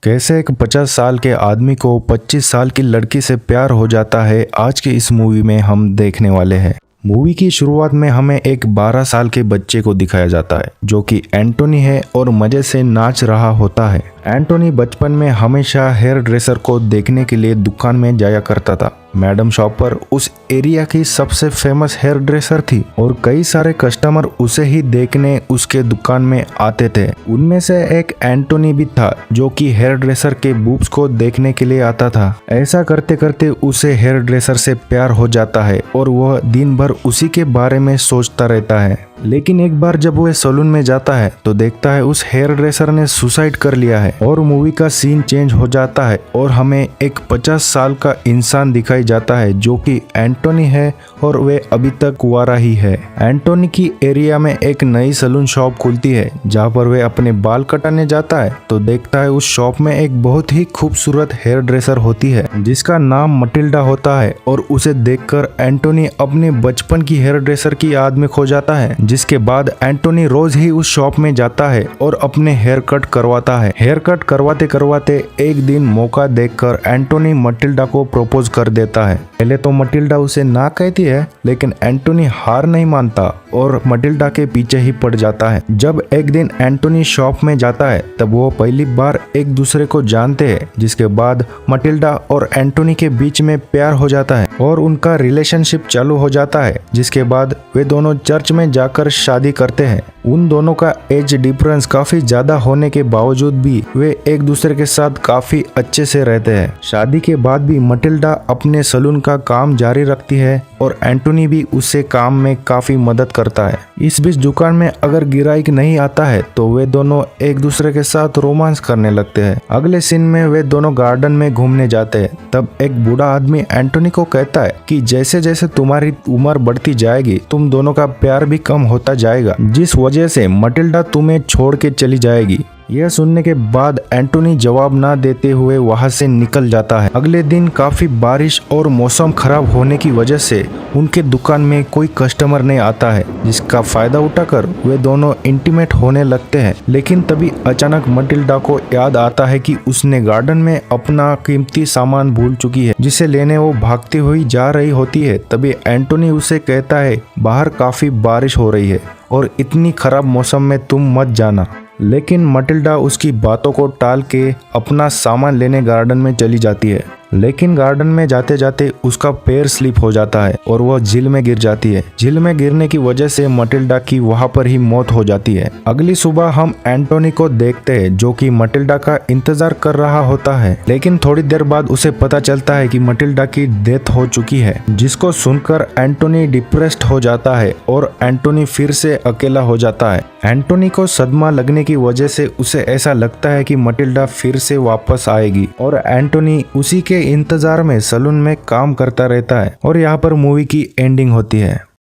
कैसे एक 50 साल के आदमी को 25 साल की लड़की से प्यार हो जाता है, आज की इस मूवी में हम देखने वाले हैं। मूवी की शुरुआत में हमें एक 12 साल के बच्चे को दिखाया जाता है जो कि एंटोनी है और मजे से नाच रहा होता है। एंटोनी बचपन में हमेशा हेयर ड्रेसर को देखने के लिए दुकान में जाया करता था। मैडम शॉपर उस एरिया की सबसे फेमस हेयर ड्रेसर थी और कई सारे कस्टमर उसे ही देखने उसके दुकान में आते थे। उनमें से एक एंटोनी भी था जो कि हेयर ड्रेसर के बूब्स को देखने के लिए आता था। ऐसा करते करते उसे हेयर ड्रेसर से प्यार हो जाता है और वह दिन भर उसी के बारे में सोचता रहता है। लेकिन एक बार जब वह सैलून में जाता है तो देखता है उस हेयर ड्रेसर ने सुसाइड कर लिया है और मूवी का सीन चेंज हो जाता है और हमें एक 50 साल का इंसान दिखाई जाता है जो कि एंटोनी है और वे अभी तक कुंवारा ही है। एंटोनी की एरिया में एक नई सैलून शॉप खुलती है जहाँ पर वे अपने बाल कटाने जाता है तो देखता है उस शॉप में एक बहुत ही खूबसूरत हेयर ड्रेसर होती है जिसका नाम मटिल्डा होता है और उसे देखकर एंटोनी अपने बचपन की हेयर ड्रेसर की याद में खो जाता है। जिसके बाद एंटोनी रोज ही उस शॉप में जाता है और अपने हेयर कट करवाता है। हेयर कट करवाते करवाते एक दिन मौका देखकर एंटोनी मटिल्डा को प्रपोज कर देता है। पहले तो मटिल्डा उसे ना कहती है लेकिन एंटोनी हार नहीं मानता और मटिल्डा के पीछे ही पड़ जाता है। जब एक दिन एंटोनी शॉप में जाता है तब वो पहली बार एक दूसरे को जानते हैं, जिसके बाद मटिल्डा और एंटोनी के बीच में प्यार हो जाता है और उनका रिलेशनशिप चालू हो जाता है। जिसके बाद वे दोनों चर्च में जाकर शादी करते हैं। उन दोनों का एज डिफरेंस काफी ज्यादा होने के बावजूद भी वे एक दूसरे के साथ काफी अच्छे से रहते हैं। शादी के बाद भी मटिल्डा अपने सैलून का काम जारी रखती है और एंटोनी भी उससे काम में काफी मदद करता है। इस बीच दुकान में अगर गिराहक नहीं आता है तो वे दोनों एक दूसरे के साथ रोमांस करने लगते हैं। अगले सीन में वे दोनों गार्डन में घूमने जाते हैं। तब एक बूढ़ा आदमी एंटोनी को कहता है कि जैसे जैसे तुम्हारी उम्र बढ़ती जाएगी तुम दोनों का प्यार भी कम होता जाएगा, जिस वजह से मटिल्डा तुम्हें छोड़ के चली जाएगी। यह सुनने के बाद एंटोनी जवाब ना देते हुए वहां से निकल जाता है। अगले दिन काफी बारिश और मौसम खराब होने की वजह से उनके दुकान में कोई कस्टमर नहीं आता है, जिसका फायदा उठाकर वे दोनों इंटीमेट होने लगते हैं। लेकिन तभी अचानक मटिल्डा को याद आता है कि उसने गार्डन में अपना कीमती सामान भूल चुकी है, जिसे लेने वो भागती हुई जा रही होती है। तभी एंटोनी उसे कहता है बाहर काफी बारिश हो रही है और इतनी खराब मौसम में तुम मत जाना। लेकिन मटिल्डा उसकी बातों को टाल के अपना सामान लेने गार्डन में चली जाती है। लेकिन गार्डन में जाते जाते उसका पैर स्लिप हो जाता है और वह झील में गिर जाती है। झील में गिरने की वजह से मटिल्डा की वहां पर ही मौत हो जाती है। अगली सुबह हम एंटोनी को देखते हैं जो कि मटिल्डा का इंतजार कर रहा होता है, लेकिन थोड़ी देर बाद उसे पता चलता है कि मटिल्डा की डेथ हो चुकी है, जिसको सुनकर एंटोनी डिप्रेस्ड हो जाता है और एंटोनी फिर से अकेला हो जाता है। एंटोनी को सदमा लगने की वजह से उसे ऐसा लगता है कि मटिल्डा फिर से वापस आएगी और एंटोनी उसी के इंतजार में सैलून में काम करता रहता है और यहाँ पर मूवी की एंडिंग होती है।